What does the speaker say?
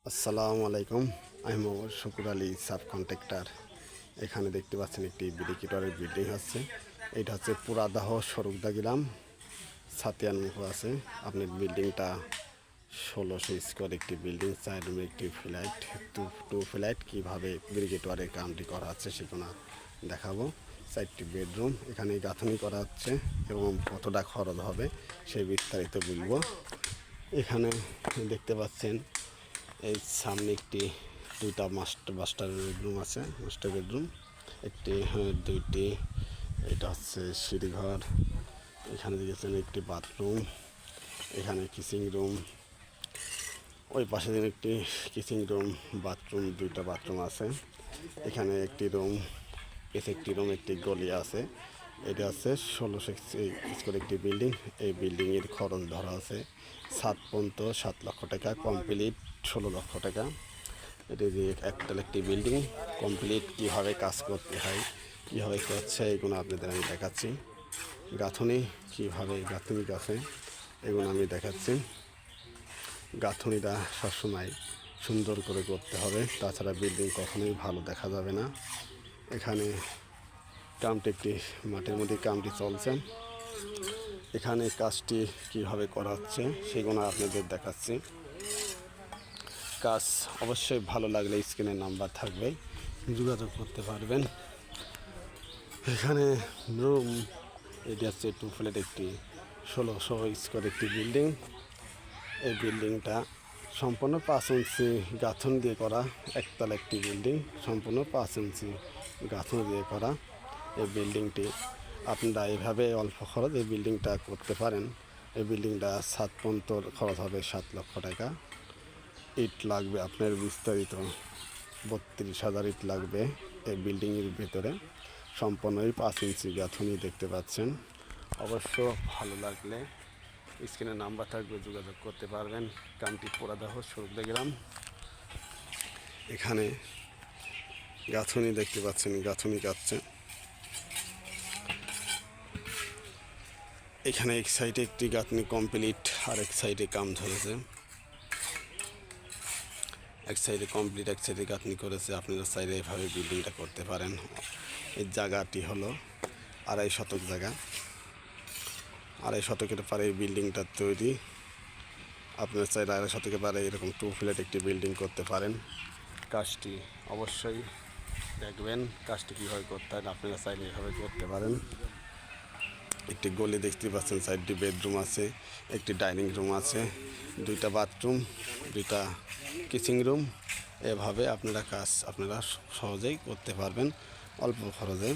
আসসালামু আলাইকুম। আমি মোহাম্মদ শুকুর আলী, সাব কন্ট্রাক্টর। এখানে দেখতে পাচ্ছেন একটি ব্রিকেটরের বিল্ডিং আছে। এটা হচ্ছে পুরাদাহ সরুকদা গ্রাম, সাতিয়ানমুখ আছে। আপনার বিল্ডিংটা 1600 স্কোয়ার একটি বিল্ডিং, 4 রুমের একটি ফ্ল্যাট, টু ফ্ল্যাট। কীভাবে ব্রিকেটরের কামটি করা হচ্ছে সেগুলো দেখাবো। 4টি বেডরুম এখানে গাঁথনি করা হচ্ছে এবং কতটা খরচ হবে সেই বিস্তারিত বলবো। এখানে দেখতে পাচ্ছেন এই সামনে একটি দুইটা মাস্টার বেডরুম আছে। মাস্টার বেডরুম একটি, দুইটি। এটা হচ্ছে সিঁড়িঘর। এখানে দেখেছেন একটি বাথরুম, এখানে কিচিং রুম। ওই পাশে একটি কিচিং রুম, বাথরুম, দুইটা বাথরুম আছে। এখানে একটি রুম, একটি রুম, একটি গলি আছে। এটা হচ্ছে 1600 স্কোয়ার একটি বিল্ডিং। এই বিল্ডিংয়ের খরচ ধরা আছে 7 লক্ষ টাকা, কমপ্লিট 16 লক্ষ টাকা। এটি যে একতলা একটি বিল্ডিং, কমপ্লিট কীভাবে কাজ করতে হয়, কীভাবে করছে এগুলো আপনাদের আমি দেখাচ্ছি। গাঁথনি কীভাবে গাঁথনি গাছে এগুলো আমি দেখাচ্ছি। গাঁথনিটা সবসময় সুন্দর করে করতে হবে, তাছাড়া বিল্ডিং কখনোই ভালো দেখা যাবে না। এখানে কামটি একটি মাঠের মধ্যে কামটি চলছে। এখানে কাজটি কীভাবে করা হচ্ছে সেগুলো আপনাদের দেখাচ্ছি। কাজ অবশ্যই ভালো লাগলে স্ক্রিনের নাম্বার থাকবে, যোগাযোগ করতে পারবেন। এখানে রুম, এটি হচ্ছে টু ফ্ল্যাট একটি 1600 স্কোয়ার একটি বিল্ডিং। এই বিল্ডিংটা সম্পূর্ণ 5 ইঞ্চি গাঁথন দিয়ে করা। একতলা একটি বিল্ডিং, সম্পূর্ণ 5 ইঞ্চি গাঁথন দিয়ে করা। এই বিল্ডিংটি আপনারা এইভাবে অল্প খরচ এই বিল্ডিংটা করতে পারেন। এই বিল্ডিংটা 7 পর্যন্ত খরচ হবে 7 লক্ষ টাকা। ইট লাগবে আপনার বিস্তারিত 32,000 ইট লাগবে এই বিল্ডিংয়ের ভিতরে। সম্পূর্ণই 5 ইঞ্চি গাঁথনি দেখতে পাচ্ছেন। অবশ্য ভালো লাগলে স্ক্রিনে নাম্বার থাকবে, যোগাযোগ করতে পারবেন। কামটি পুরাদাহ সরুকদা গ্রাম। এখানে গাঁথনি দেখতে পাচ্ছেন, গাঁথনি কাটছে। এখানে এক সাইডে একটি গাঁথনি কমপ্লিট, আর এক সাইডে কাম ধরেছে। এক সাইডে কমপ্লিট, এক সাইডে গাঁথনি করেছে। আপনারা চাইলে এভাবে বিল্ডিংটা করতে পারেন। এই জায়গাটি হলো 2.5 শতক জায়গা। 2.5 শতকের পারে এই বিল্ডিংটা তৈরি। আপনারা চাইলে 2.5 শতকের পারে এরকম টু ফ্ল্যাট একটি বিল্ডিং করতে পারেন। কাজটি অবশ্যই দেখবেন, কাজটি কীভাবে করতে হয়। আপনারা চাইলে এভাবে করতে পারেন। একটি গলি দেখতে পাচ্ছেন, 4টি বেডরুম আছে, একটি ডাইনিং রুম আছে, 2টা বাথরুম, 2টা কিচিং রুম। এভাবে আপনারা কাজ আপনারা সহজেই করতে পারবেন অল্প খরচে।